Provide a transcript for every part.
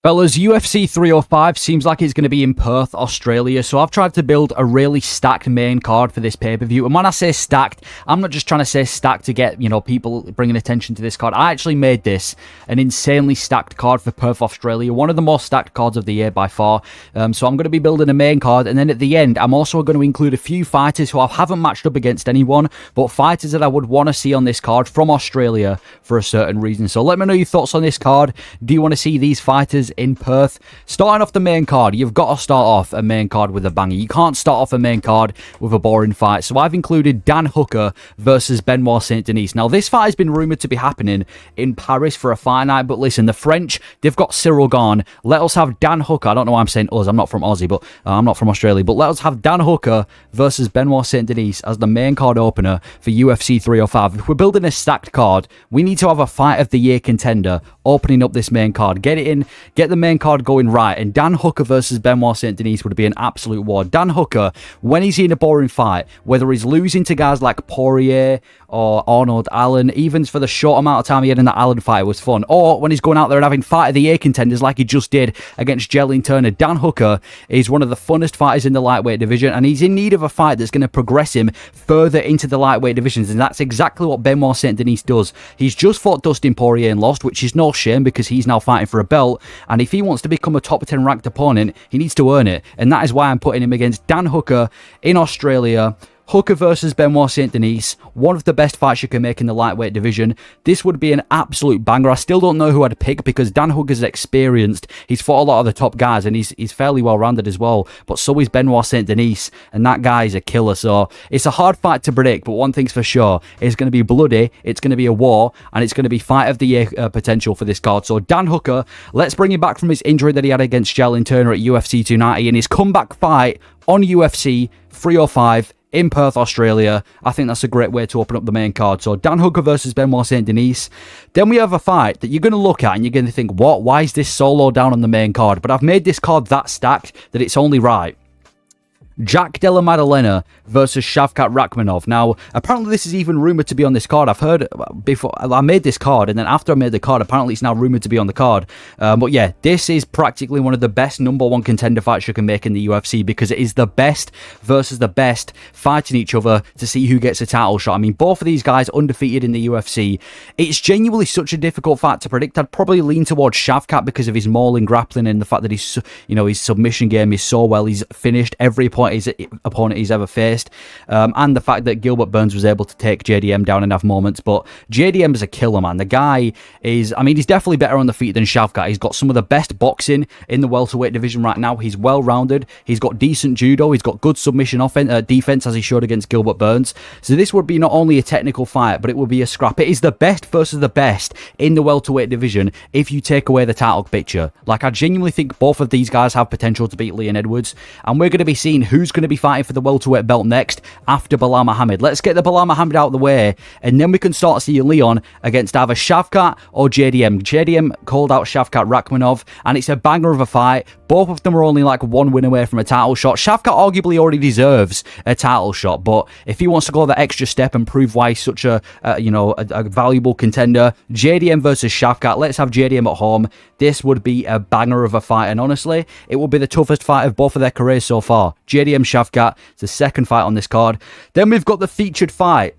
Fellas, UFC 305 seems like it's going to be in Perth, Australia, so I've tried to build a really stacked main card for this pay-per-view. And when I say stacked, I'm not just trying to say stacked to get, people bringing attention to this card. I actually made this an insanely stacked card for Perth, Australia, one of the most stacked cards of the year by far. So I'm going to be building a main card, and then at the end, I'm also going to include a few fighters who I haven't matched up against anyone, but fighters that I would want to see on this card from Australia for a certain reason. So let me know your thoughts on this card. Do you want to see these fighters in Perth? Starting off the main card, you've got to start off a main card with a banger. You can't start off a main card with a boring fight. So I've included Dan Hooker versus Benoit Saint-Denis. Now, this fight has been rumoured to be happening in Paris for a fight night, but listen, the French, they've got Cyril Gane. Let us have Dan Hooker. I don't know why I'm saying us. I'm not from Aussie, but I'm not from Australia, but let us have Dan Hooker versus Benoit Saint-Denis as the main card opener for UFC 305. If we're building a stacked card, we need to have a fight of the year contender opening up this main card. Get it in, get the main card going right, and Dan Hooker versus Benoit Saint-Denis would be an absolute war. Dan Hooker, when he's in a boring fight, whether he's losing to guys like Poirier or Arnold Allen, even for the short amount of time he had in that Allen fight, it was fun, or when he's going out there and having fight of the year contenders like he just did against Jalen Turner, Dan Hooker is one of the funnest fighters in the lightweight division, and he's in need of a fight that's going to progress him further into the lightweight divisions, and that's exactly what Benoit Saint-Denis does. He's just fought Dustin Poirier and lost, which is no shame because he's now fighting for a belt, and if he wants to become a top 10 ranked opponent, he needs to earn it, and that is why I'm putting him against Dan Hooker in Australia. Hooker versus Benoit Saint-Denis, one of the best fights you can make in the lightweight division. This would be an absolute banger. I still don't know who I'd pick because Dan Hooker's experienced. He's fought a lot of the top guys and he's fairly well-rounded as well. But so is Benoit Saint-Denis, and that guy is a killer. So it's a hard fight to predict, but one thing's for sure. It's going to be bloody, it's going to be a war, and it's going to be fight of the year potential for this card. So Dan Hooker, let's bring him back from his injury that he had against Jalen Turner at UFC 290 and his comeback fight on UFC 305 in Perth, Australia. I think that's a great way to open up the main card. So Dan Hooker versus Benoit Saint-Denis. Then we have a fight that you're going to look at and you're going to think, what? Why is this so low down on the main card? But I've made this card that stacked that it's only right. Jack Della Maddalena versus Shavkat Rakhmonov. Now, apparently this is even rumoured to be on this card. I've heard before, I made this card, and then after I made the card, apparently it's now rumoured to be on the card. But yeah, this is practically one of the best #1 contender fights you can make in the UFC because it is the best versus the best fighting each other to see who gets a title shot. I mean, both of these guys undefeated in the UFC. It's genuinely such a difficult fight to predict. I'd probably lean towards Shavkat because of his mauling grappling and the fact that his submission game is so well. He's finished every his opponent he's ever faced, and the fact that Gilbert Burns was able to take JDM down and have moments. But JDM is a killer, man. The guy is, I mean, he's definitely better on the feet than Shavkat. He's got some of the best boxing in the welterweight division right now. He's well-rounded. He's got decent judo. He's got good submission defense, as he showed against Gilbert Burns. So this would be not only a technical fight, but it would be a scrap. It is the best versus the best in the welterweight division if you take away the title picture. Like, I genuinely think both of these guys have potential to beat Leon Edwards, and we're going to be seeing who's going to be fighting for the welterweight belt next after Belal Muhammad. Let's get the Belal Muhammad out of the way, and then we can start seeing Leon against either Shavkat or JDM. JDM called out Shavkat Rakhmonov, and it's a banger of a fight. Both of them are only like one win away from a title shot. Shavkat arguably already deserves a title shot, but if he wants to go that extra step and prove why he's such a valuable contender, JDM versus Shavkat. Let's have JDM at home. This would be a banger of a fight, and honestly, it would be the toughest fight of both of their careers so far. JDM Shavkat. It's the second fight on this card. Then we've got the featured fight,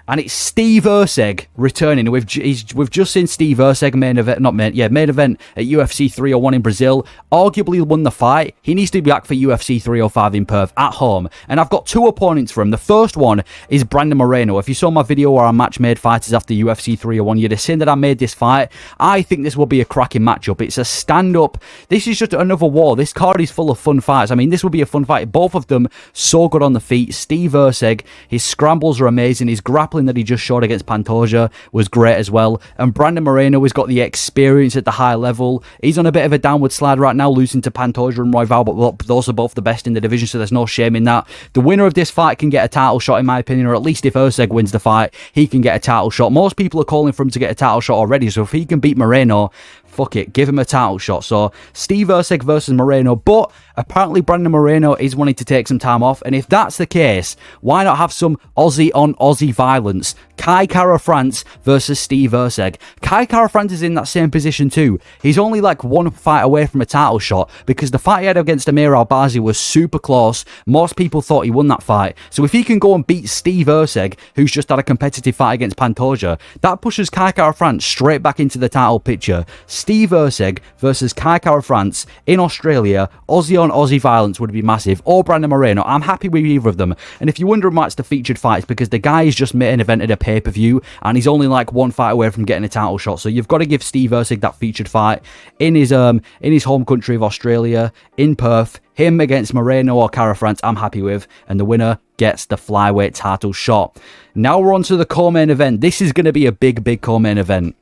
and it's Steve Erceg returning. We've just seen Steve Erceg main event at UFC 301 in Brazil. Arguably won the fight. He needs to be back for UFC 305 in Perth at home. And I've got two opponents for him. The first one is Brandon Moreno. If you saw my video where I match-made fighters after UFC 301, you'd have seen that I made this fight. I think this will be a cracking matchup. It's a stand-up. This is just another war. This card is full of fun fights. I mean, this will be a fun fight. Both of them so good on the feet. Steve Erceg, his scrambles are amazing. His grappling that he just showed against Pantoja was great as well, and Brandon Moreno has got the experience at the high level. He's on a bit of a downward slide right now, losing to Pantoja and Royval, but those are both the best in the division, so there's no shame in that. The winner of this fight can get a title shot, in my opinion, or at least if Erceg wins the fight, he can get a title shot. Most people are calling for him to get a title shot already, so if he can beat Moreno, fuck it, give him a title shot. So Steve Erceg versus Moreno, but apparently Brandon Moreno is wanting to take some time off, and if that's the case, why not have some Aussie on Aussie violence? Kai Kara-France versus Steve Erceg. Kai Kara-France is in that same position too. He's only like one fight away from a title shot because the fight he had against Amir Albazi was super close. Most people thought he won that fight. So if he can go and beat Steve Erceg, who's just had a competitive fight against Pantoja, that pushes Kai Kara-France straight back into the title picture. Steve Erceg versus Kai Kara-France in Australia, Aussie on Aussie violence would be massive. Or Brandon Moreno. I'm happy with either of them. And if you're wondering why it's the featured fight, it's because the guy is just main evented a pay-per-view and he's only like one fight away from getting a title shot. So you've got to give Steve Erceg that featured fight in his home country of Australia, in Perth. Him against Moreno or Kara-France, I'm happy with. And the winner gets the flyweight title shot. Now we're on to the co-main event. This is going to be a big co-main event.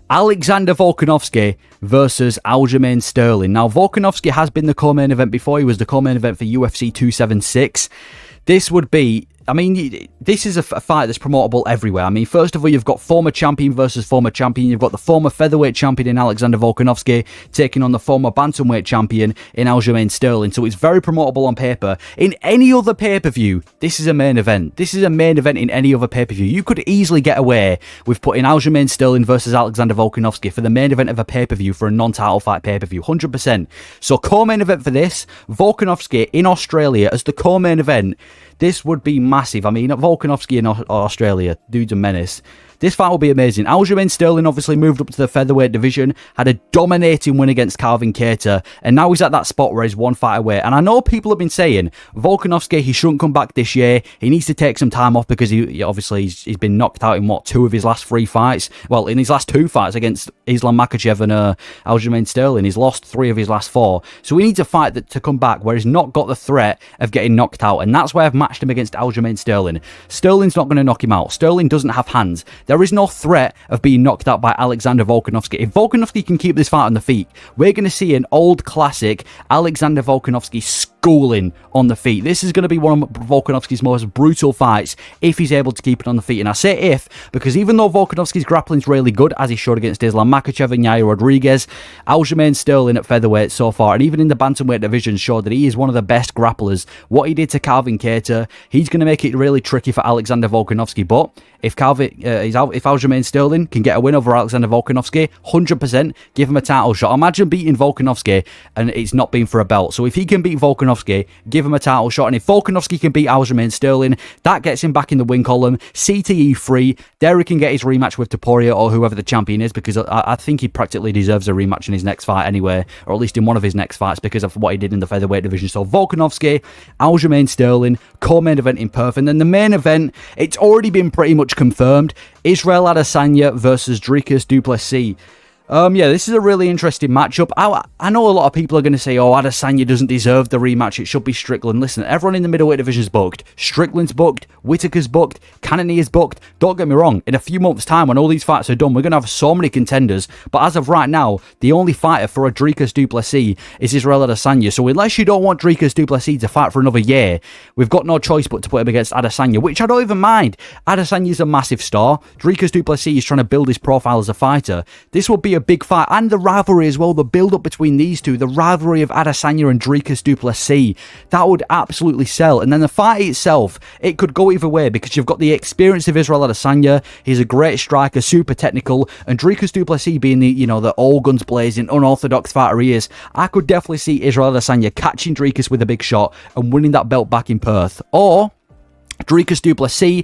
Alexander Volkanovski versus Aljamain Sterling. Now, Volkanovski has been the co-main event before. He was the co-main event for UFC 276. This would be... I mean, this is a fight that's promotable everywhere. I mean, first of all, you've got former champion versus former champion. You've got the former featherweight champion in Alexander Volkanovski taking on the former bantamweight champion in Aljamain Sterling. So it's very promotable on paper. In any other pay-per-view, this is a main event. This is a main event in any other pay-per-view. You could easily get away with putting Aljamain Sterling versus Alexander Volkanovski for the main event of a pay-per-view for a non-title fight pay-per-view. 100%. So co-main event for this, Volkanovski in Australia as the co-main event. This would be massive. I mean, Volkanovski in Australia, dude's a menace. This fight will be amazing. Aljamain Sterling obviously moved up to the featherweight division, had a dominating win against Calvin Kattar, and now he's at that spot where he's one fight away. And I know people have been saying, Volkanovski, he shouldn't come back this year. He needs to take some time off because he obviously he's been knocked out in, 2 of his last 3 fights? Well, in his last 2 fights against Islam Makhachev and Aljamain Sterling, he's lost 3 of his last 4. So he needs a fight to come back where he's not got the threat of getting knocked out. And that's why I've matched him against Aljamain Sterling. Sterling's not going to knock him out. Sterling doesn't have hands. There is no threat of being knocked out by Alexander Volkanovski. If Volkanovski can keep this fight on the feet, we're going to see an old classic Alexander Volkanovski schooling on the feet. This is going to be one of Volkanovski's most brutal fights if he's able to keep it on the feet. And I say if, because even though Volkanovski's grappling's really good, as he showed against Islam Makhachev and Yair Rodriguez, Aljamain Sterling at featherweight so far, and even in the bantamweight division, showed that he is one of the best grapplers. What he did to Calvin Kattar, he's going to make it really tricky for Alexander Volkanovski. But if Aljamain Sterling can get a win over Alexander Volkanovski, 100% give him a title shot. Imagine beating Volkanovski and it's not been for a belt. So if he can beat Volkanovski, give him a title shot. And if Volkanovski can beat Aljamain Sterling, that gets him back in the win column. CTE free. There he can get his rematch with Topuria or whoever the champion is, because I think he practically deserves a rematch in his next fight anyway, or at least in one of his next fights because of what he did in the featherweight division. So Volkanovski, Aljamain Sterling, co-main event in Perth. And then the main event, it's already been pretty much confirmed. Israel Adesanya versus Dricus Du Plessis. Yeah, this is a really interesting matchup. I know a lot of people are going to say, oh, Adesanya doesn't deserve the rematch. It should be Strickland. Listen, everyone in the middleweight division is booked. Strickland's booked. Whittaker's booked. Cannonier's booked. Don't get me wrong. In a few months' time, when all these fights are done, we're going to have so many contenders. But as of right now, the only fighter for a Dricus Du Plessis is Israel Adesanya. So unless you don't want Dricus Du Plessis to fight for another year, we've got no choice but to put him against Adesanya, which I don't even mind. Adesanya's a massive star. Dricus Du Plessis is trying to build his profile as a fighter. This will be a big fight, and the rivalry as well, the build-up between these two, the rivalry of Adesanya and Dricus Du Plessis, that would absolutely sell. And then the fight itself, it could go either way, because you've got the experience of Israel Adesanya. He's a great striker, super technical, and Dricus Du Plessis being the all guns blazing, unorthodox fighter he is. I could definitely see Israel Adesanya catching Dricus with a big shot and winning that belt back in Perth. Or Dricus Du Plessis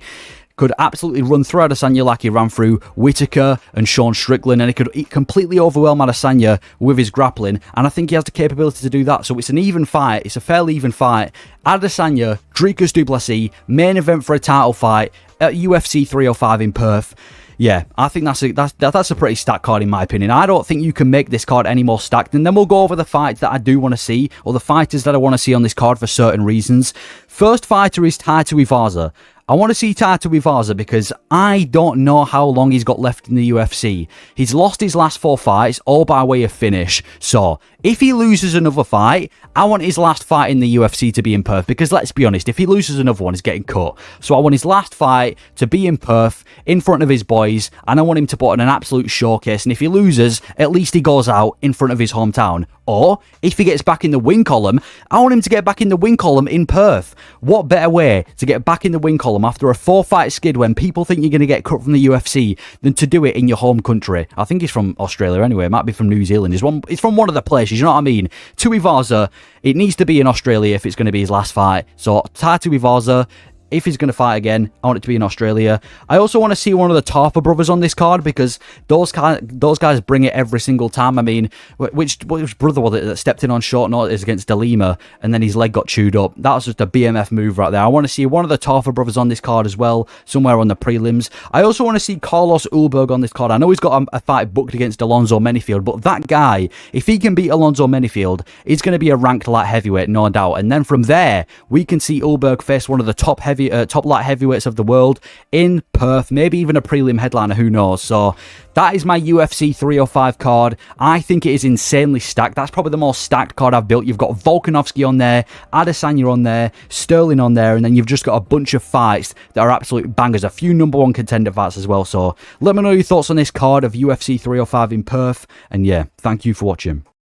could absolutely run through Adesanya like he ran through Whittaker and Sean Strickland, and he could completely overwhelm Adesanya with his grappling, and I think he has the capability to do that. So it's an even fight. It's a fairly even fight. Adesanya, Dricus Du Plessis, main event for a title fight at UFC 305 in Perth. Yeah, I think that's a pretty stacked card in my opinion. I don't think you can make this card any more stacked. And then we'll go over the fights that I do want to see, or the fighters that I want to see on this card for certain reasons. First fighter is Tai Tuivasa. I want to see Taito Iwaza because I don't know how long he's got left in the UFC. He's lost his last 4 fights, all by way of finish. So, if he loses another fight, I want his last fight in the UFC to be in Perth, because let's be honest, if he loses another one, he's getting cut. So I want his last fight to be in Perth, in front of his boys, and I want him to put on an absolute showcase, and if he loses, at least he goes out in front of his hometown. Or, if he gets back in the win column, I want him to get back in the win column in Perth. What better way to get back in the win column after a 4-fight skid when people think you're going to get cut from the UFC than to do it in your home country? I think he's from Australia anyway, it might be from New Zealand. It's from one of the places, you know what I mean? To Iwaza, it needs to be in Australia if it's going to be his last fight. So, Taito Iwaza, if he's going to fight again, I want it to be in Australia. I also want to see one of the Tarpa brothers on this card, because those guys bring it every single time. I mean, which brother was it that stepped in on short notice against DeLima and then his leg got chewed up? That was just a BMF move right there. I want to see one of the Tarpa brothers on this card as well, somewhere on the prelims. I also want to see Carlos Ulberg on this card. I know he's got a fight booked against Alonzo Menifield, but that guy, if he can beat Alonzo Menifield, he's going to be a ranked light heavyweight, no doubt. And then from there, we can see Ulberg face one of the top light heavyweights of the world in Perth, maybe even a prelim headliner, who knows. So that is my UFC 305 card. I think it is insanely stacked. That's probably the most stacked card I've built. You've got Volkanovski on there, Adesanya on there, Sterling on there, and then you've just got a bunch of fights that are absolute bangers, a few #1 contender fights as well. So let me know your thoughts on this card of UFC 305 in Perth, and yeah, thank you for watching.